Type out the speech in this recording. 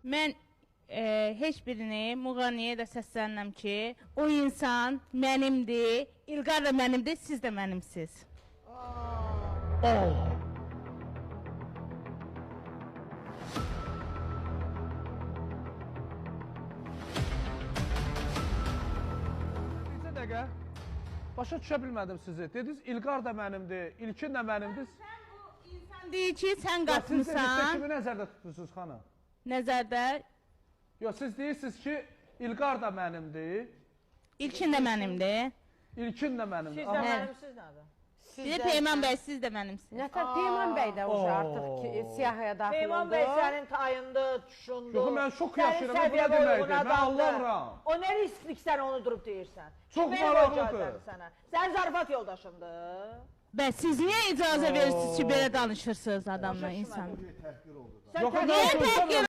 Mən heç birini Muğaniyə də səslənirəm ki, o insan mənimdir, İlqar da mənimdir, siz də mənimsiz. Bir dəqiqə, başa düşə bilmədim sizi. Dediniz İlqar da mənimdir, İlkin də mənimdir. Sən bu insan deyil ki, sən Siz də qatmısan. kimi nəzərdə tutursunuz xanım? Nəzərdə Yox, siz deyirsiniz ki, İlqar da mənimdir, İlkin də mənimdir. İlkin də mənimdir. Siz də mənimsiz nədir? Bir də Peyman bəy, siz də mənimsiz. Nətər Peyman bəy də artıq siyahıya daxil oldu. Peyman bəy sənin tayındır, tuşundur. Yox, mən şok yaşayıram, bu nə deməkdir? Mən anlamıram. O nə risklik sən onu durub deyirsən? Çox maraqlıdır. Sən zarafat yoldaşındır. Bəs siz niyə icazə verirsiniz ki, belə danışırsınız adamla, insan? Sən Yox, təhqir mən Niyə təhqir